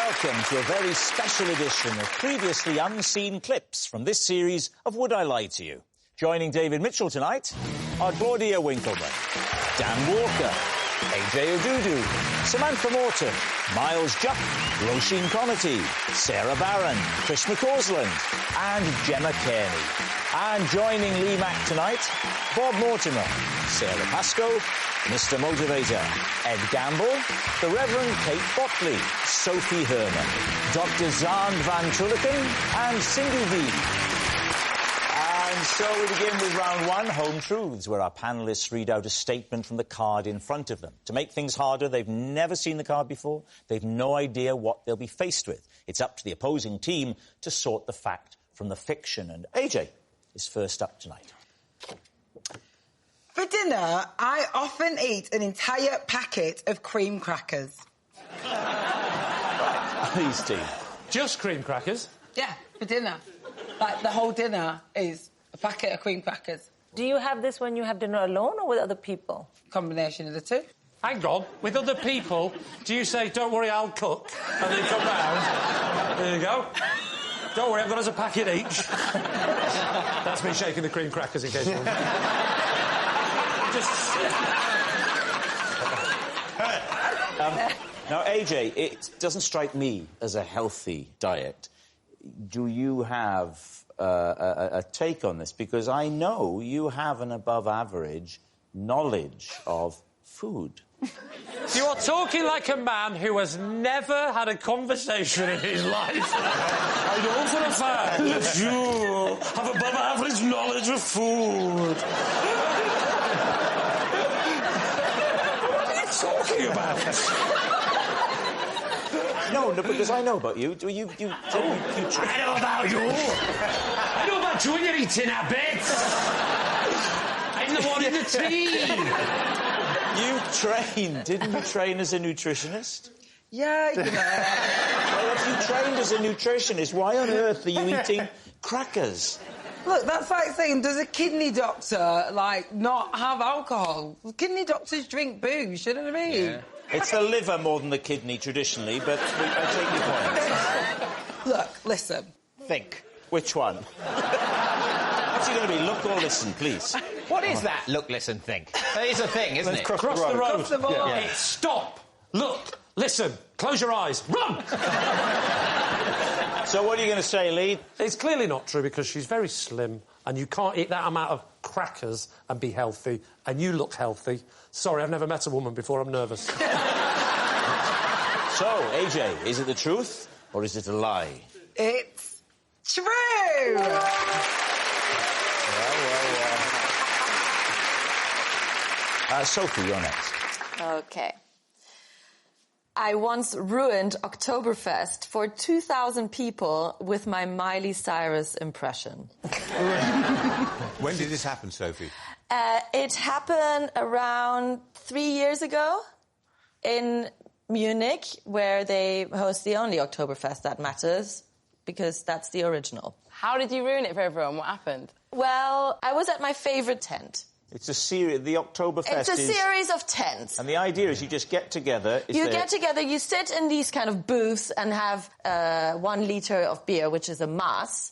welcome to a very special edition of previously unseen clips from this series of Would I Lie to You? Joining David Mitchell tonight are Claudia Winkleman, Dan Walker, AJ Odudu, Samantha Morton, Miles Jupp, Roisin Connerty, Sara Barron, Chris McCausland and Gemma Kearney. And joining Lee Mack tonight, Bob Mortimer, Sara Pascoe, Mr. Motivator, Ed Gamble, the Rev Kate Bottley, Sophie Herman, Dr. Xand van Tulleken and Cindy V. And so we begin with round one, Home Truths, where our panellists read out a statement from the card in front of them. To make things harder, they've never seen the card before. They've no idea what they'll be faced with. It's up to the opposing team to sort the fact from the fiction. And AJ is first up tonight. For dinner, I often eat an entire packet of cream crackers. Please, team. Just cream crackers? Yeah, for dinner. Like, the whole dinner is a packet of cream crackers. Do you have this when you have dinner alone or with other people? Combination of the two. Hang on. With other people, do you say, don't worry, I'll cook, and then come round? There you go. Don't worry, I've got us a packet each. That's me shaking the cream crackers in case you want. Now, AJ, it doesn't strike me as a healthy diet. Do you have a take on this? Because I know you have an above-average knowledge of food. You are talking like a man who has never had a conversation in his life. I know for a fact that you have above-average knowledge of food. What are you talking about? No, because I know about you. You I know about you. I know about you and your eating habits. I'm the one in the team. You trained, didn't you train as a nutritionist? Yeah, you know. Well, if you trained as a nutritionist, why on earth are you eating crackers? Look, that's like saying, does a kidney doctor, like, not have alcohol? Kidney doctors drink booze, you know what I mean? Yeah. It's the liver more than the kidney, traditionally, but I take your point. Look, listen. Think. Which one? What's it going to be, look or listen, please? What is that, look, listen, think? It's a thing, isn't it? Cross the road. Cross the road. Yeah. It's stop, look, listen, close your eyes, run! So what are you going to say, Lee? It's clearly not true because she's very slim and you can't eat that amount of crackers and be healthy, and you look healthy. Sorry, I've never met a woman before, I'm nervous. So, AJ, is it the truth or is it a lie? It's true! Well. Sophie, you're next. OK. I once ruined Oktoberfest for 2,000 people with my Miley Cyrus impression. When did this happen, Sophie? It happened around 3 years ago in Munich, where they host the only Oktoberfest that matters, because that's the original. How did you ruin it for everyone? What happened? Well, I was at my favourite tent. It's a series, the Oktoberfest It's a series of tents. And the idea is you just get together... Get together, you sit in these kind of booths and have 1 litre of beer, which is a Maß,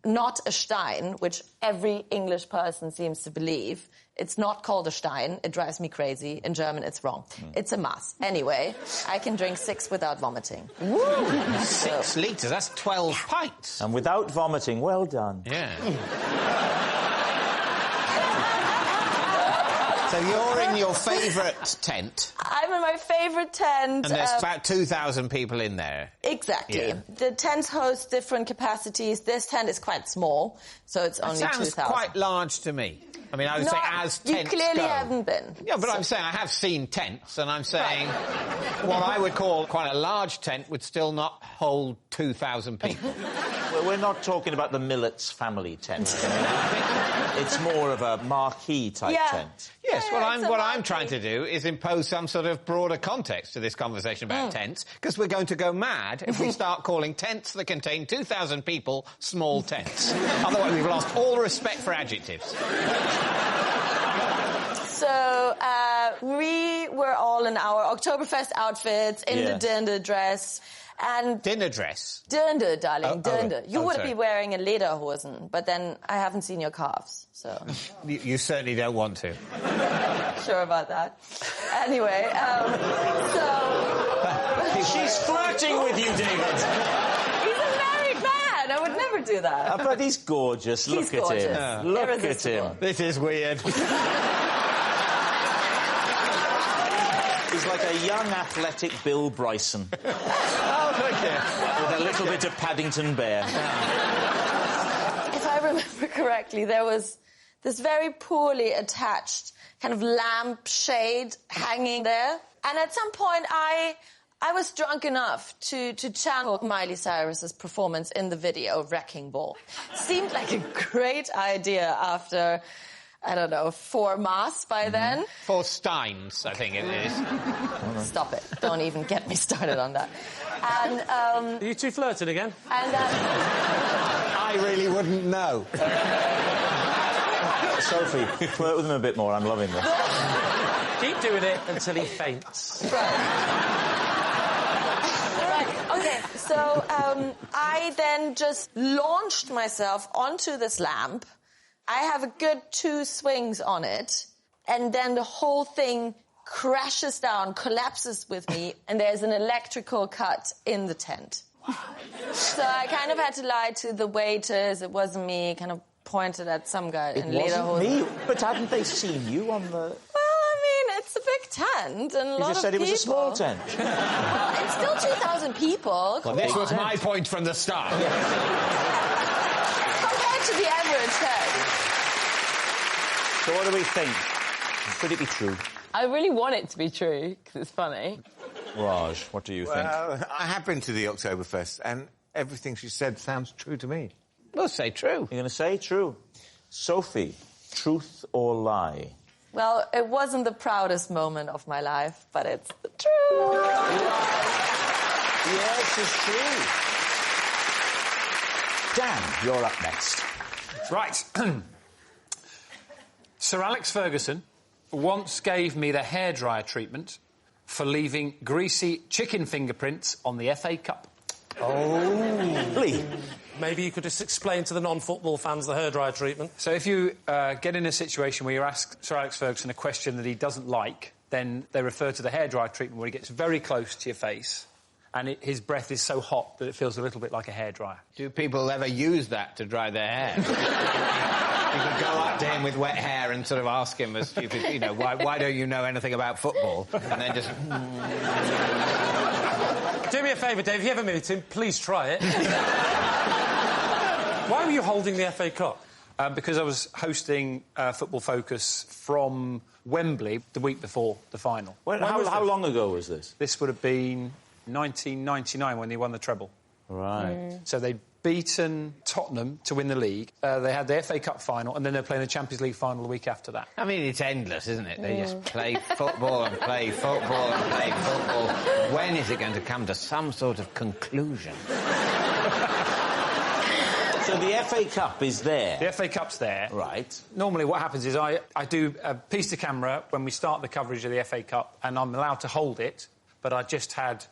not a Stein, which every English person seems to believe. It's not called a Stein. It drives me crazy. In German, it's wrong. It's a Maß. Anyway, I can drink 6 without vomiting. Woo! 6 litres, that's 12 pints. And without vomiting, well done. Yeah. So you're in your favourite tent. I'm in my favourite tent. And there's about 2,000 people in there. Exactly. Yeah. The tents host different capacities. This tent is quite small, so it's only 2,000. Sounds quite large to me. I mean, I would say as tents you clearly go. haven't been. Yeah, but I'm saying I have seen tents, and I'm saying what I would call quite a large tent would still not hold 2,000 people. Well, we're not talking about the Millets family tent. It's more of a marquee-type tent. Yes, what I'm trying to do is impose some sort of broader context to this conversation about tents, because we're going to go mad if we start calling tents that contain 2,000 people small tents. Otherwise, we've lost all respect for adjectives. So, we were all in our Oktoberfest outfits, in the dinner dress, And Dinner dress. Dirndl, darling, dirndl. You would sorry. be wearing a lederhosen, but then I haven't seen your calves, so... You certainly don't want to. Sure about that. Anyway, She's flirting with you, David. he's a married man. I would never do that. But he's gorgeous. He's Look gorgeous. at him. Look at Irresistible. him. This is weird. He's like a young, athletic Bill Bryson. Oh, thank you. With a little bit of Paddington Bear. If I remember correctly, there was this very poorly attached kind of lamp shade hanging there. And at some point, I was drunk enough to channel Miley Cyrus's performance in the video, Wrecking Ball. Seemed like a great idea after, I don't know, 4 masks by then. 4 steins, I think it is. Stop it. Don't even get me started on that. And, Are you two flirting again? and I really wouldn't know. Sophie, flirt with him a bit more. I'm loving this. Keep doing it until he faints. Right, okay, so I then just launched myself onto this lamp. I have a good 2 swings on it, and then the whole thing crashes down, collapses with me, and there's an electrical cut in the tent. So I kind of had to lie to the waiters. It wasn't me, kind of pointed at some guy in lederhosen. Me, but hadn't they seen you on the... Well, I mean, it's a big tent and a lot of people. You just said it was a small tent. Well, it's still 2,000 people. Well, this was my point from the start. Compared to the average tent. So what do we think? Could it be true? I really want it to be true, because it's funny. Raj, what do you think? I have been to the Oktoberfest, and everything she said sounds true to me. We'll say true. You're going to say true. Sophie, truth or lie? Well, it wasn't the proudest moment of my life, but it's the truth. Yes, it's true. Dan, you're up next. Right. Sir Alex Ferguson once gave me the hairdryer treatment for leaving greasy chicken fingerprints on the FA Cup. Oh. Lee. Maybe you could just explain to the non-football fans the hairdryer treatment. So if you get in a situation where you ask Sir Alex Ferguson a question that he doesn't like, then they refer to the hairdryer treatment where he gets very close to your face and his breath is so hot that it feels a little bit like a hairdryer. Do people ever use that to dry their hair? You could go up to him with wet hair and sort of ask him a stupid, why don't you know anything about football? And then just... Do me a favour, Dave, if you ever meet him, please try it. Why were you holding the FA Cup? Because I was hosting Football Focus from Wembley the week before the final. How long ago was this? This would have been 1999 when they won the treble. Right. So they'd beaten Tottenham to win the league. They had the FA Cup final, and then they're playing the Champions League final the week after that. I mean, it's endless, isn't it? They just play football and play football and play football. When is it going to come to some sort of conclusion? So the FA Cup is there? The FA Cup's there. Right. Normally what happens is I do a piece to camera when we start the coverage of the FA Cup, and I'm allowed to hold it, but I just had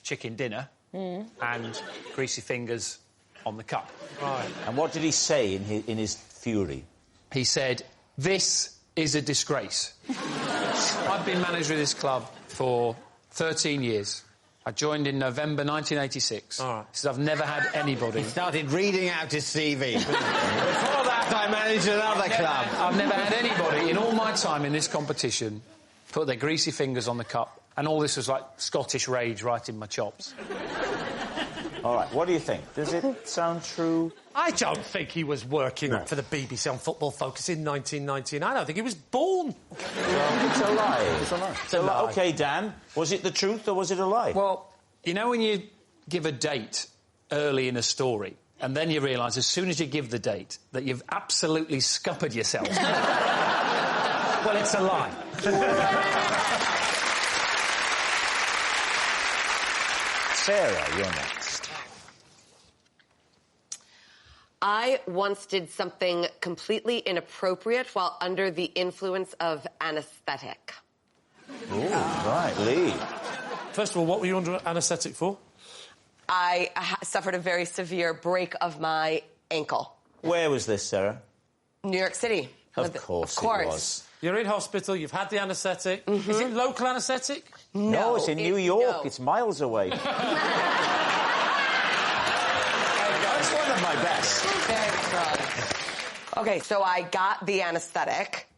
chicken dinner and greasy fingers on the cup. Right. And what did he say in his fury? He said, "This is a disgrace." I've been manager of this club for 13 years. I joined in November 1986. All right. He said, I've never had anybody... He started reading out his CV. Before that, I managed another club. I've never had anybody in all my time in this competition put their greasy fingers on the cup, and all this was like Scottish rage right in my chops. All right, what do you think? Does it sound true? I don't think he was working for the BBC on Football Focus in 1999. I don't think he was born. Well, it's a lie. It's a lie. It's a lie. OK, Dan, was it the truth or was it a lie? Well, you know when you give a date early in a story and then you realise as soon as you give the date that you've absolutely scuppered yourself? Well, it's a lie. Sarah, you're next. I once did something completely inappropriate while under the influence of Anesthetic. Oh, right, Lee. First of all, what were you under anaesthetic for? I suffered a very severe break of my ankle. Where was this, Sarah? New York City. Of course it was. You're in hospital, you've had the anaesthetic. Is it local anaesthetic? No, it's in New York. No. It's miles away. That's one of my best. Okay, so I got the anaesthetic,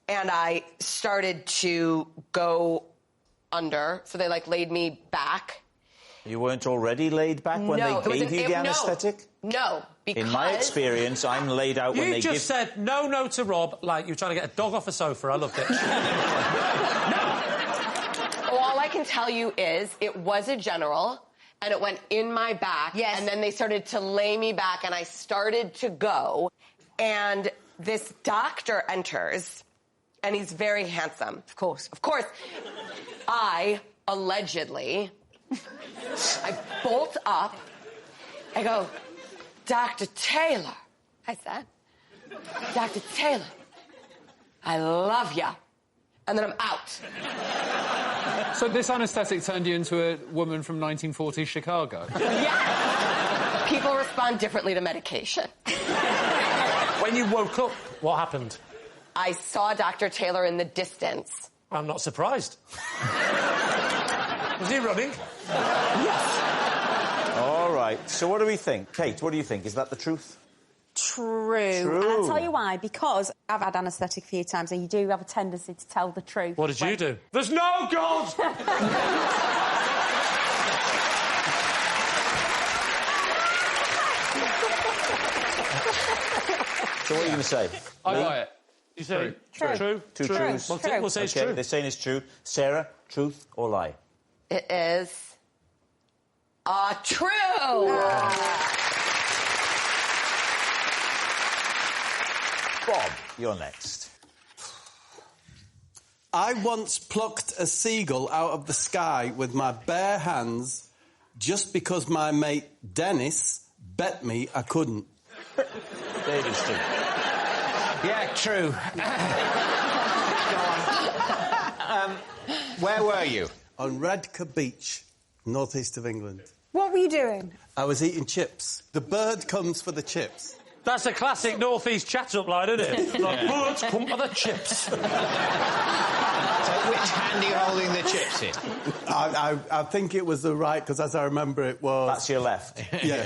and I started to go under. So they, laid me back. You weren't already laid back when they gave you the anaesthetic? No, because... In my experience, I'm laid out when they give... You just said no to Rob like you were trying to get a dog off a sofa. I loved it. No. All I can tell you is it was a general, and it went in my back, and then they started to lay me back, and I started to go, and this doctor enters, and he's very handsome. Of course. I allegedly... I bolt up. I go, Dr. Taylor. I said, Dr. Taylor, I love ya. And then I'm out. So this anaesthetic turned you into a woman from 1940s Chicago? Yeah. People respond differently to medication. When you woke up, what happened? I saw Dr. Taylor in the distance. I'm not surprised. Was he running? Yes. All right. So what do we think? Kate, what do you think? Is that the truth? True. And I'll tell you why. Because I've had anaesthetic a few times and you do have a tendency to tell the truth. What did you do? There's no God! So what are you going to say? I buy it. You say true. True? Two truths. We'll say it's true. They're saying it's true. Sarah, truth or lie? It is... true! Bob, you're next. I once plucked a seagull out of the sky with my bare hands just because my mate Dennis bet me I couldn't. David's true. Yeah, true. Go on. Where were you? On Redcar Beach, northeast of England. What were you doing? I was eating chips. The bird comes for the chips. That's a classic North East chat-up line, isn't it? Like, birds come for the chips. So which hand are you holding the chips in? I think it was the right, because as I remember it was... That's your left. Yeah.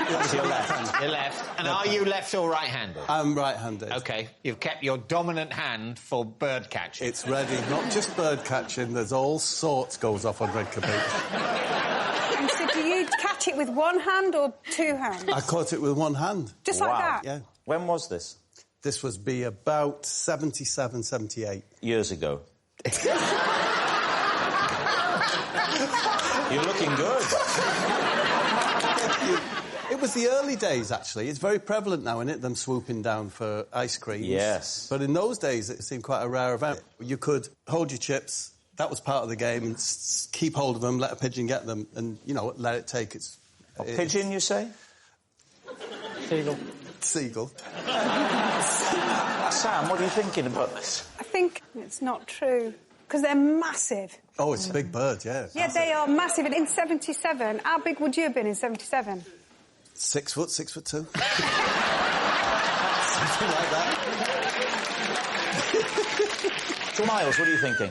That's your left. Your left. And are you left or right-handed? I'm right-handed. OK. You've kept your dominant hand for bird catching. It's ready. Not just bird catching, there's all sorts goes off on Redcar Beach. And so do you catch it with one hand or two hands? I caught it with one hand. Just like that? Yeah. When was this? This was about 77, 78. Years ago. You're looking good. It was the early days, actually. It's very prevalent now, isn't it, them swooping down for ice cream. Yes. But in those days, it seemed quite a rare event. You could hold your chips, that was part of the game, and keep hold of them, let a pigeon get them, and, you know, let it take its... A pigeon, you say? Seagull. Seagull. Sam, what are you thinking about this? I think it's not true. Because they're massive. Oh, it's a big bird, yeah. Yeah, they are massive. And in 77, how big would you have been in 77? 6 foot, 6'2". Something like that. So, Miles, what are you thinking?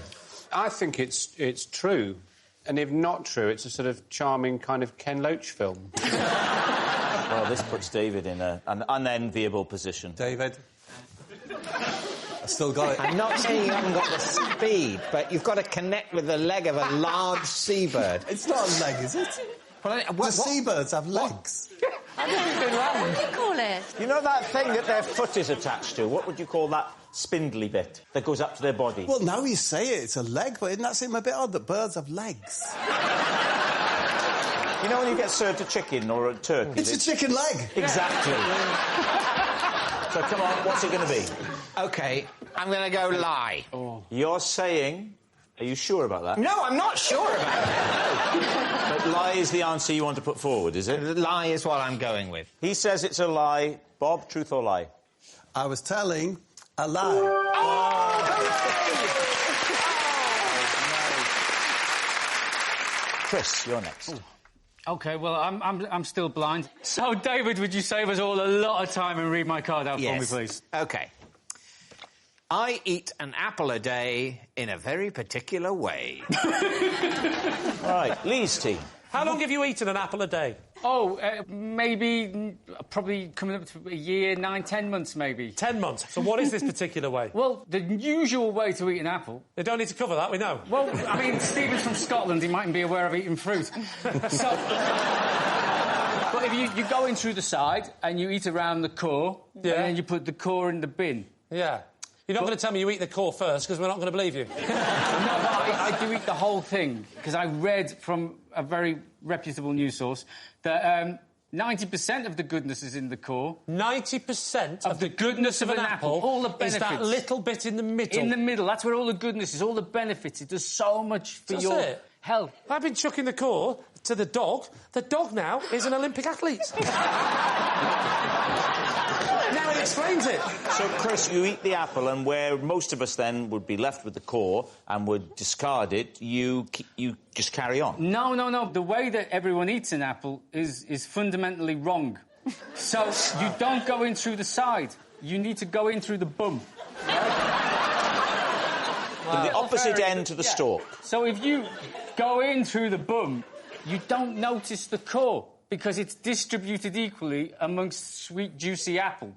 I think it's true. And if not true, it's a sort of charming kind of Ken Loach film. Well, this puts David in an unenviable position. David? I still got it. I'm not saying you haven't got the speed, but you've got to connect with the leg of a large seabird. It's not a leg, is it? The seabirds have legs. What do you call it? You know that thing that their foot is attached to? What would you call that spindly bit that goes up to their body? Well, now you say it, it's a leg, but doesn't that seem a bit odd that birds have legs? You know when you get served a chicken or a turkey? It's a chicken leg. Exactly. So, come on, what's it going to be? OK, I'm going to go lie. Oh. You're saying... Are you sure about that? No, I'm not sure about it. But lie is the answer you want to put forward, is it? Lie is what I'm going with. He says it's a lie. Bob, truth or lie? I was telling a lie. Oh, Chris, you're next. Ooh. OK, well, I'm still blind. So, David, would you save us all a lot of time and read my card out for me, please? OK. I eat an apple a day in a very particular way. Right, Lee's team. How long have you eaten an apple a day? Oh, probably coming up to a year, 9, 10 months, maybe. 10 months. So what is this particular way? Well, the usual way to eat an apple... They don't need to cover that, we know. Well, I mean, Stephen's from Scotland, he mightn't be aware of eating fruit. So... But if you go in through the side and you eat around the core, and then you put the core in the bin. Yeah. You're not going to tell me you eat the core first, because we're not going to believe you. No, but I do eat the whole thing, because I read from a very reputable news source that 90% of the goodness is in the core. 90% of the goodness of an apple all the benefits. Is that little bit in the middle. In the middle, that's where all the goodness is, all the benefits. It does so much for your health. I've been chucking the core to the dog. The dog now is an Olympic athlete. Now it explains it. So, Chris, you eat the apple, and where most of us then would be left with the core and would discard it, you just carry on. No. The way that everyone eats an apple is fundamentally wrong. So you don't go in through the side. You need to go in through the bum. From the opposite end to the stalk. So if you go in through the bum, you don't notice the core, because it's distributed equally amongst sweet, juicy apple.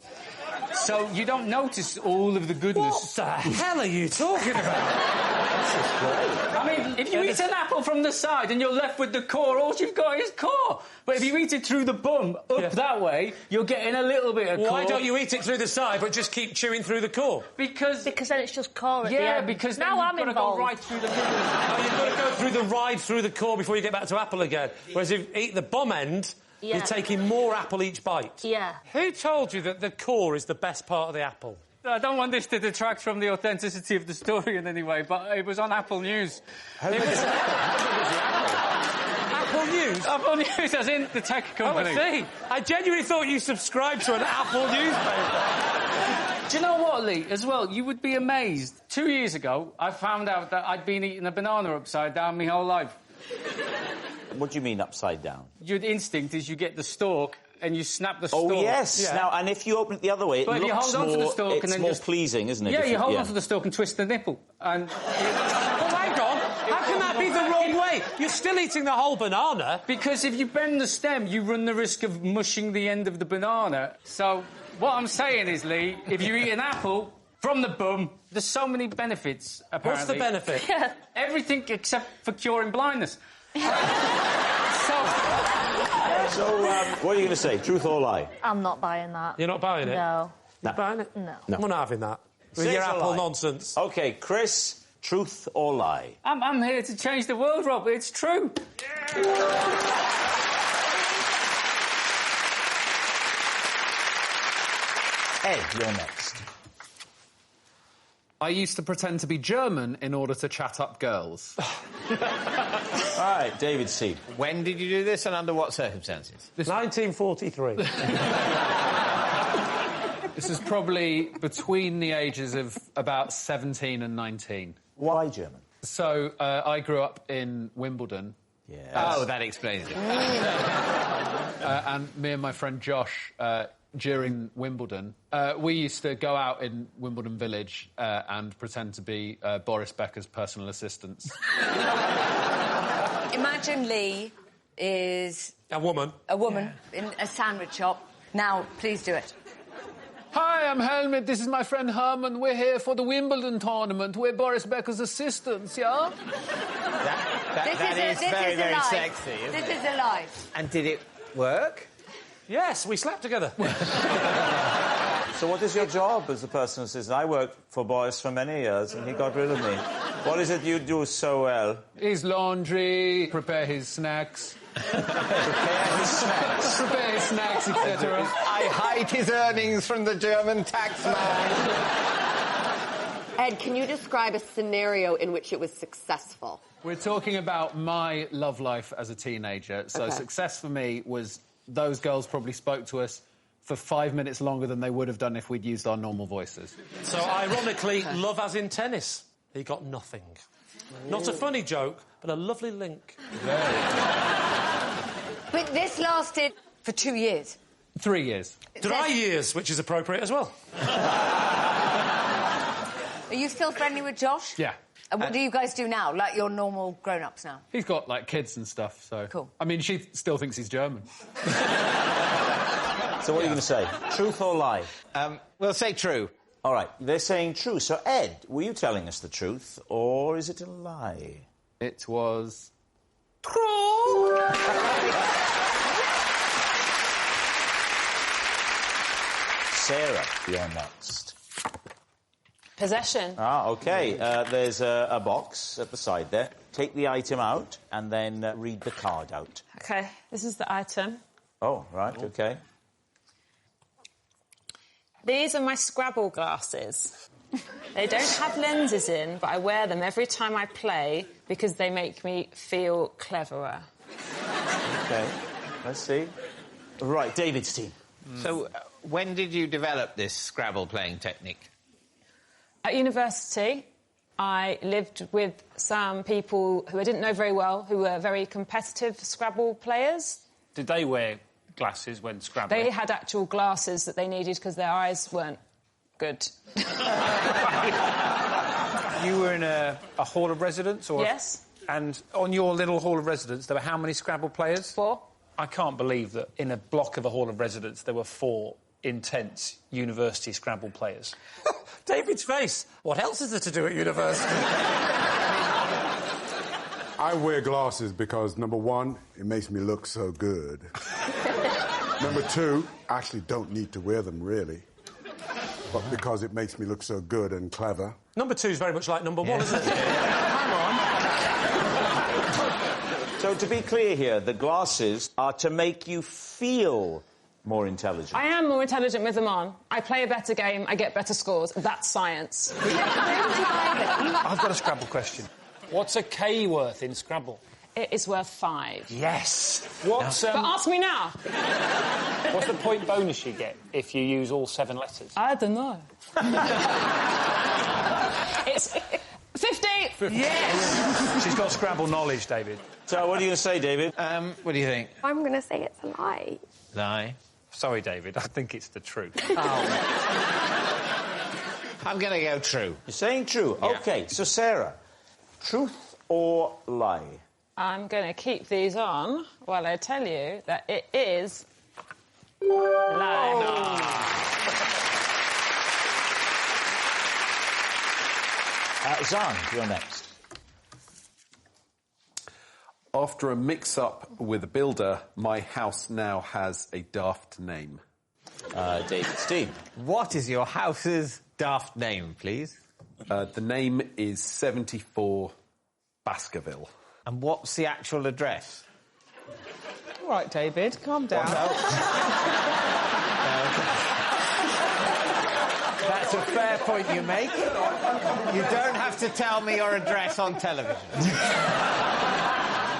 So you don't notice all of the goodness. What the hell are you talking about? This is great. I mean, if you eat an apple from the side and you're left with the core, all you've got is core. But if you eat it through the bum, up that way, you're getting a little bit of core. Why don't you eat it through the side, but just keep chewing through the core? Because then it's just core at the end. Yeah, because then now you've got to go right through the middle. Oh, you've got to go through the ride through the core before you get back to apple again. Whereas if you eat the bum end... Yeah. You're taking more apple each bite. Yeah. Who told you that the core is the best part of the apple? I don't want this to detract from the authenticity of the story in any way, but it was on Apple News. Apple News? Apple News, as in the tech company. Oh, I see. I genuinely thought you subscribed to an Apple newspaper. Do you know what, Lee, as well? You would be amazed. 2 years ago, I found out that I'd been eating a banana upside down my whole life. What do you mean upside down? Your instinct is you get the stalk and you snap the stalk. Oh, yes. Yeah. Now, and if you open it the other way, but it looks hold on to the stalk it's and then more pleasing, isn't it? Yeah, you hold on to the stalk and twist the nipple. And... Well, hang on. How can that be the wrong way? You're still eating the whole banana. Because if you bend the stem, you run the risk of mushing the end of the banana. So, what I'm saying is, Lee, if you eat an apple from the bum, there's so many benefits, apparently. What's the benefit? Everything except for curing blindness. So, what are you going to say? Truth or lie? I'm not buying that. You're not buying it? No. You're buying it? No. I'm not having that. With your apple nonsense. OK, Chris, truth or lie? I'm here to change the world, Rob. It's true. Ed, you're next. I used to pretend to be German in order to chat up girls. All right, David C. When did you do this and under what circumstances? 1943. This is probably between the ages of about 17 and 19. Why German? So, I grew up in Wimbledon. Yes. Oh, that explains it. And me and my friend Josh... during Wimbledon, we used to go out in Wimbledon Village and pretend to be Boris Becker's personal assistants. Imagine Lee is... A woman. A woman in a sandwich shop. Now, please do it. Hi, I'm Helmut. This is my friend Herman. We're here for the Wimbledon tournament. We're Boris Becker's assistants, yeah? That is very, very sexy, isn't it? This is a lie. And did it work? Yes, we slept together. So what is your job as a personal assistant? I worked for Boris for many years and he got rid of me. What is it you do so well? His laundry, prepare his snacks. Prepare his snacks? Prepare his snacks, etc. I hide his earnings from the German taxman. Ed, can you describe a scenario in which it was successful? We're talking about my love life as a teenager. So success for me was... Those girls probably spoke to us for 5 minutes longer than they would have done if we'd used our normal voices. So, ironically, love as in tennis. He got nothing. Not a funny joke, but a lovely link. But this lasted for 2 years. 3 years. Dry years, which is appropriate as well. Are you still friendly with Josh? Yeah. And what do you guys do now? Like your normal grown-ups now? He's got, like, kids and stuff, so... Cool. I mean, she still thinks he's German. So what are you going to say? Truth or lie? We'll say true. All right, they're saying true. So, Ed, were you telling us the truth, or is it a lie? It was... True! Sarah, you're next. Possession. Ah, OK. There's a box at the side there. Take the item out and then read the card out. OK, this is the item. Oh, right, OK. These are my Scrabble glasses. They don't have lenses in, but I wear them every time I play because they make me feel cleverer. OK, let's see. Right, David's team. So, when did you develop this Scrabble playing technique? At university, I lived with some people who I didn't know very well, who were very competitive Scrabble players. Did they wear glasses when Scrabbling? They had actual glasses that they needed because their eyes weren't good. You were in a hall of residence? Or Yes. And on your little hall of residence, there were how many Scrabble players? 4. I can't believe that in a block of a hall of residence there were 4 intense university Scrabble players. David's face. What else is there to do at university? I wear glasses because, number one, it makes me look so good. Number 2, I actually don't need to wear them, really. But because it makes me look so good and clever. Number 2 is very much like number 1, isn't it? Hang on. So, to be clear here, the glasses are to make you feel more intelligent. I am more intelligent with them on. I play a better game, I get better scores. That's science. I've got a Scrabble question. What's a K worth in Scrabble? It is worth 5. Yes. What's, But ask me now. what's the point bonus you get if you use all 7 letters? I don't know. It's 50. Yes! She's got Scrabble knowledge, David. So, what are you going to say, David? What do you think? I'm going to say it's a lie. Lie. Sorry, David, I think it's the truth. I'm going to go true. You're saying true? Yeah. OK, so, Sarah, truth or lie? I'm going to keep these on while I tell you that it is lie. Xand, you're next. After a mix-up with a builder, my house now has a daft name. David's team. What is your house's daft name, please? The name is 74 Baskerville. And what's the actual address? All right, David, calm down. That's a fair point you make. You don't have to tell me your address on television.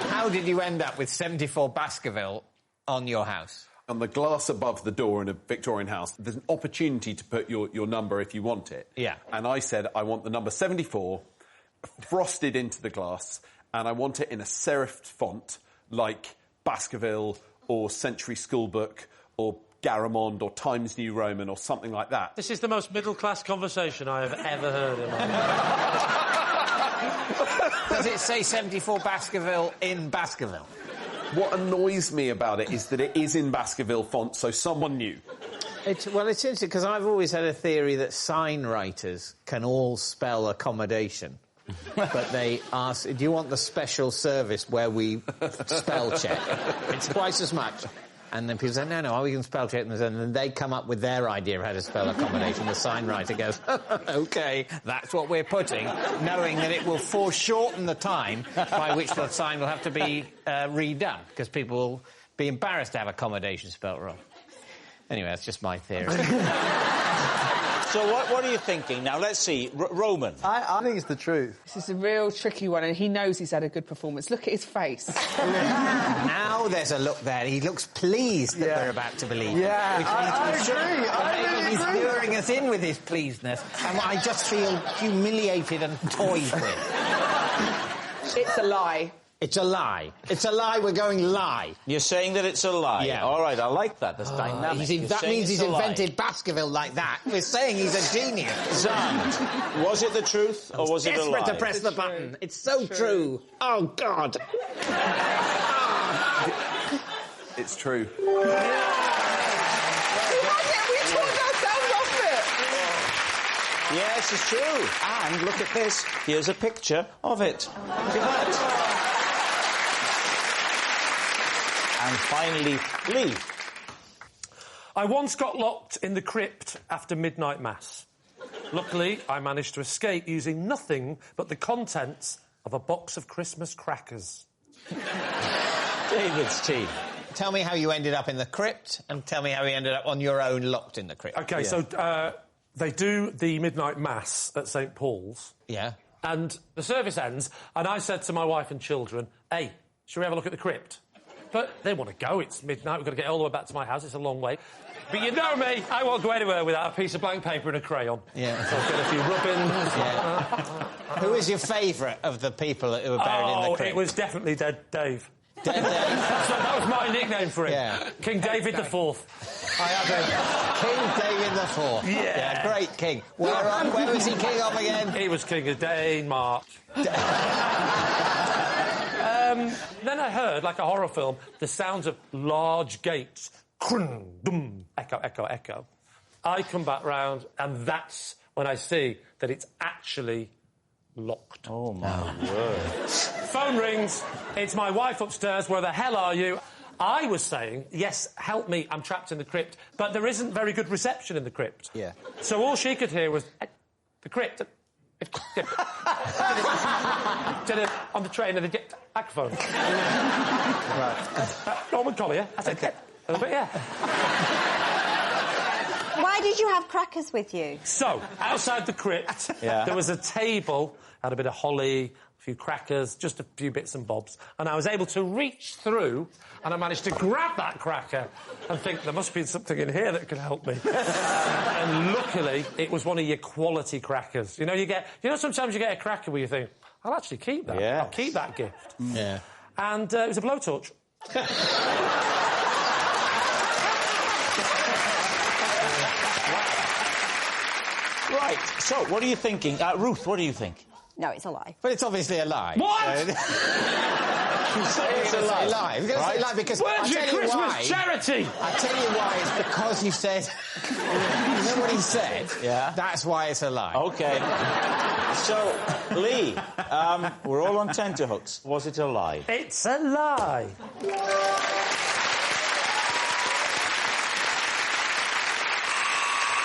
How did you end up with 74 Baskerville on your house? On the glass above the door in a Victorian house, there's an opportunity to put your number if you want it. Yeah. And I said, I want the number 74 frosted into the glass, and I want it in a serifed font, like Baskerville or Century Schoolbook or Garamond or Times New Roman or something like that. This is the most middle-class conversation I have ever heard in my life. Does it say 74 Baskerville in Baskerville? What annoys me about it is that it is in Baskerville font, so someone knew. Well, it's interesting, because I've always had a theory that sign writers can all spell accommodation. But they ask, do you want the special service where we spell check? It's twice as much. And then people say, no, we can spell check. And then they come up with their idea of how to spell accommodation. The sign writer goes, OK, that's what we're putting, knowing that it will foreshorten the time by which the sign will have to be redone, because people will be embarrassed to have accommodation spelt wrong. Anyway, that's just my theory. So what are you thinking? Now, let's see. Roman. I think it's the truth. This is a real tricky one, and he knows he's had a good performance. Look at his face. Now there's a look there. He looks pleased that we're about to believe. Yeah, I agree. He's luring us in with his pleasedness, and I just feel humiliated and toyed with. It's a lie. It's a lie. It's a lie. We're going lie. You're saying that it's a lie? Yeah. All right, I like that. That's dynamic. That means he's invented Baskerville like that. We're saying he's a genius. Xand, was it the truth or was it a lie? Desperate to press the button. It's so true. Oh, God. It's true. Yes, it's true. And look at this. Here's a picture of it. Look at that. And finally, Lee. I once got locked in the crypt after midnight mass. Luckily, I managed to escape using nothing but the contents of a box of Christmas crackers. David's team. Tell me how you ended up in the crypt and tell me how you ended up on your own locked in the crypt. OK, so they do the midnight mass at St Paul's. Yeah. And the service ends, and I said to my wife and children, hey, shall we have a look at the crypt? But they want to go. It's midnight. We've got to get all the way back to my house. It's a long way. But you know me, I won't go anywhere without a piece of blank paper and a crayon. Yeah. So I've got a few rubbins. Yeah. Who was your favourite of the people who were buried in the crypt? It was definitely Dead Dave. Dead Dave? That was my nickname for him. Yeah. King David IV. I had King David IV. Yeah. Great king. Where was he king of again? He was king of Denmark. Then I heard, like a horror film, the sounds of large gates. Crun, dum, echo, echo, echo. I come back round, and that's when I see that it's actually locked. Oh, my word. Phone rings. It's my wife upstairs. Where the hell are you? I was saying, yes, help me, I'm trapped in the crypt. But there isn't very good reception in the crypt. Yeah. So all she could hear was, the crypt... Did it on the train and the microphone. Right. Norman Collier. I said, a little bit, yeah. Why did you have crackers with you? So, outside the crypt, there was a table, had a bit of holly, a few crackers, just a few bits and bobs, and I was able to reach through, and I managed to grab that cracker and think there must be something in here that can help me. And luckily, it was one of your quality crackers. You know, sometimes you get a cracker where you think, I'll actually keep that. Yeah. I'll keep that gift. Yeah. And it was a blowtorch. Right, so what are you thinking? Ruth, what do you think? No, it's a lie. But it's obviously a lie. What? You say it's a lie. We're going to say lie because Where's your Christmas charity? I tell you why. It's because you said... you know what he said? Yeah. That's why it's a lie. OK. So, Lee, we're all on tenterhooks. Was it a lie? It's a lie.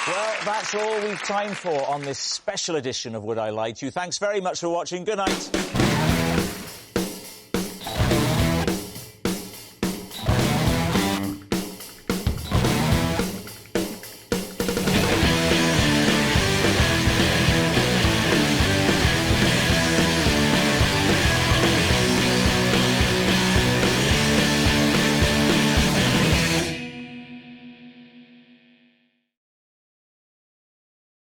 Well, that's all we've time for on this special edition of Would I Lie to You. Thanks very much for watching. Good night.